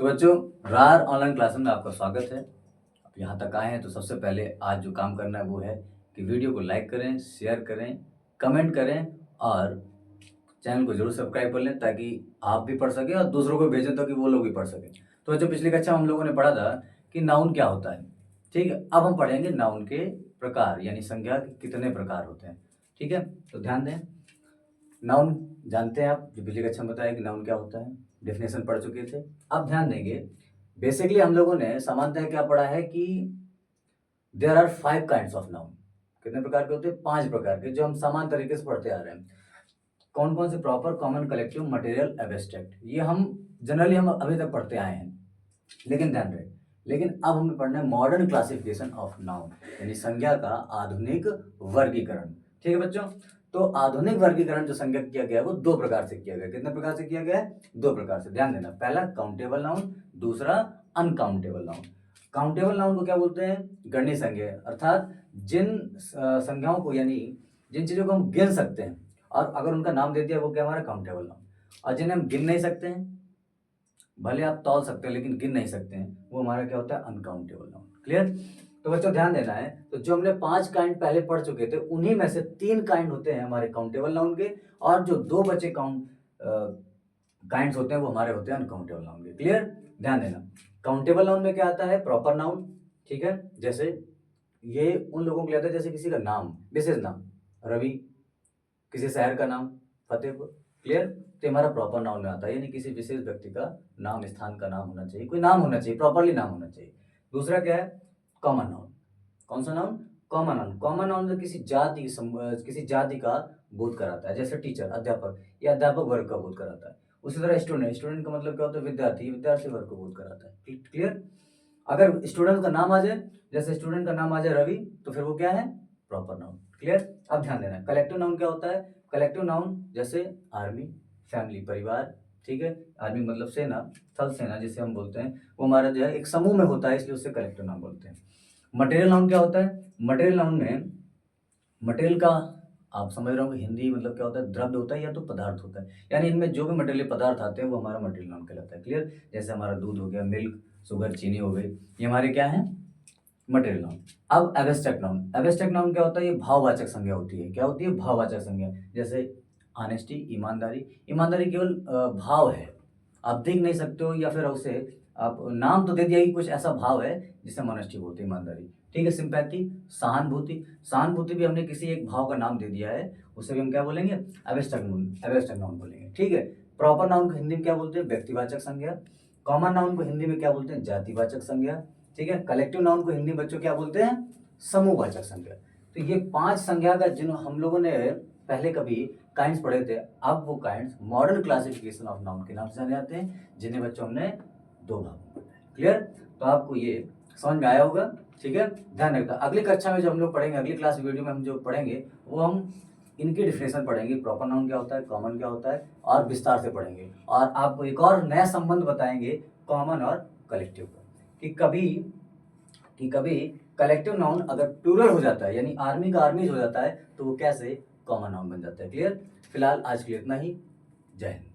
तो बच्चों, रार ऑनलाइन क्लास में आपका स्वागत है। अब यहाँ तक आए हैं तो सबसे पहले आज जो काम करना है वो है कि वीडियो को लाइक करें, शेयर करें, कमेंट करें और चैनल को जरूर सब्सक्राइब कर लें ताकि आप भी पढ़ सकें और दूसरों को भेजें ताकि वो लोग भी पढ़ सकें। तो बच्चों, पिछली कक्षा में हम लोगों ने पढ़ा था कि नाउन क्या होता है। ठीक है, अब हम पढ़ेंगे नाउन के प्रकार, यानी संज्ञा के कितने प्रकार होते हैं। ठीक है, तो ध्यान दें। नाउन जानते हैं आप, जो पिछली कक्षा में बताया कि नाउन क्या होता है, डेफिनेशन पढ़ चुके थे। अब ध्यान देंगे, बेसिकली हम लोगों ने सामान्यतः क्या पढ़ा है कि there are 5 kinds of noun. कितने प्रकार के होते हैं? 5 प्रकार के, जो हम समान तरीके से पढ़ते आ रहे हैं। कौन कौन से? Proper, common, collective, material, abstract. ये हम जनरली हम अभी तक पढ़ते आए हैं, लेकिन ध्यान रहे, लेकिन अब हमें पढ़ना है मॉडर्न क्लासिफिकेशन ऑफ नाउन, यानी संज्ञा का आधुनिक वर्गीकरण। ठीक है बच्चों, तो आधुनिक वर्गीकरण जो संज्ञा किया गया है वो 2 प्रकार से किया गया। कितने प्रकार से किया गया है? 2 प्रकार से। ध्यान देना, पहला काउंटेबल नाउन, दूसरा अनकाउंटेबल नाउन। काउंटेबल नाउन को क्या बोलते हैं? गणनीय संज्ञा, अर्थात जिन संज्ञाओं को, यानी जिन चीजों को हम गिन सकते हैं और अगर उनका नाम दे दिया, वो क्या हमारा काउंटेबल नाउन। और जिन्हें हम गिन नहीं सकते हैं, भले आप तौल सकते हैं लेकिन गिन नहीं सकते हैं, वो हमारा क्या होता है? Uncountable noun. क्लियर? तो बच्चों ध्यान देना है, तो जो हमने 5 काइंड पहले पढ़ चुके थे, उन्हीं में से 3 काइंड होते हैं हमारे काउंटेबल नाउन के, और जो 2 बचे काइंड्स होते हैं वो हमारे होते हैं अनकाउंटेबल नाउन के। क्लियर? ध्यान देना, काउंटेबल नाउन में क्या आता है? Proper noun. ठीक है, जैसे ये उन लोगों के लिए आता है जैसे किसी का नाम, विशेष नाम, रवि, किसी शहर का नाम फतेहपुर। क्लियर? तो हमारा प्रॉपर नाउन में आता है, यानी किसी विशेष व्यक्ति का नाम, स्थान का नाम होना चाहिए, कोई नाम होना चाहिए, प्रॉपरली नाम होना चाहिए। दूसरा क्या है? Common noun. कौन सा noun? Common noun. Common noun में किसी जाति का बोध कराता है, जैसे टीचर, अध्यापक, या अध्यापक वर्ग का बोध कराता है। उसी तरह स्टूडेंट, स्टूडेंट का मतलब क्या होता है? विद्यार्थी, विद्यार्थी वर्ग को बोध कराता है। क्लियर? अगर स्टूडेंट का नाम आ जाए, जैसे स्टूडेंट का नाम आ जाए रवि, तो फिर वो क्या है? Proper noun. क्लियर? अब ध्यान देना, कलेक्टिव नाउन क्या होता है? कलेक्टिव नाउन जैसे आर्मी, फैमिली, परिवार। ठीक है, आर्मी मतलब सेना, थल सेना जिसे हम बोलते हैं, वो हमारा जो है एक समूह में होता है, इसलिए उसे कलेक्टिव नाउन बोलते हैं। मटेरियल नाउन क्या होता है? मटेरियल नाउन में मटेरियल का आप समझ रहे हो कि हिंदी मतलब क्या होता है? द्रव्य होता है या तो पदार्थ होता है, यानी इनमें जो भी मटेरियल पदार्थ आते हैं वो हमारा मटेरियल नाउन कहलाता है। क्लियर? जैसे हमारा दूध हो गया, मिल्क, शुगर, चीनी हो गई, ये हमारे क्या है? Material noun. अब एब्स्ट्रैक्ट नाउन। एब्स्ट्रैक्ट नाउन क्या होता है? ये भाववाचक संज्ञा होती है। क्या होती है? भाववाचक संज्ञा। जैसे ऑनेस्टी, ईमानदारी। ईमानदारी केवल भाव है, आप देख नहीं सकते हो, या फिर उसे आप नाम तो दे दिया कि कुछ ऐसा भाव है जिसे हम ऑनेस्टी बोलते हैं, ईमानदारी। ठीक है, सिंपैथी, सहानुभूति। सहानुभूति भी हमने किसी एक भाव का नाम दे दिया है, उसे भी हम क्या बोलेंगे? एब्स्ट्रैक्ट नाउन, एब्स्ट्रैक्ट नाउन बोलेंगे। ठीक है, प्रॉपर नाउन को हिंदी में क्या बोलते हैं? व्यक्तिवाचक संज्ञा। कॉमन नाउन को हिंदी में क्या बोलते हैं? जातिवाचक संज्ञा। ठीक है, कलेक्टिव नाउन को हिंदी में बच्चों क्या बोलते हैं? समूहवाचक संज्ञा। तो ये 5 संज्ञा का जिन हम लोगों ने पहले कभी काइंड्स पढ़े थे, अब वो kinds modern classification of noun के नाम से जाने जाते हैं, जिन्हें बच्चों हमने 2 भागों में बताया। क्लियर? तो आपको ये समझ में आया होगा। ठीक है, ध्यान रखना, अगली कक्षा में जब हम लोग पढ़ेंगे, अगली क्लास वीडियो में हम जो पढ़ेंगे वो हम इनकी डिफिनेशन पढ़ेंगे, प्रॉपर नाउन क्या होता है, कॉमन क्या होता है, और विस्तार से पढ़ेंगे। और आपको एक और नया संबंध बताएंगे कॉमन और कलेक्टिव का, कि कभी कलेक्टिव नाउन अगर प्लूरल हो जाता है, यानी आर्मी का आर्मीज हो जाता है, तो वो कैसे कॉमन नाउन बन जाता है। क्लियर? फिलहाल आज के लिए इतना ही। जय हिंद।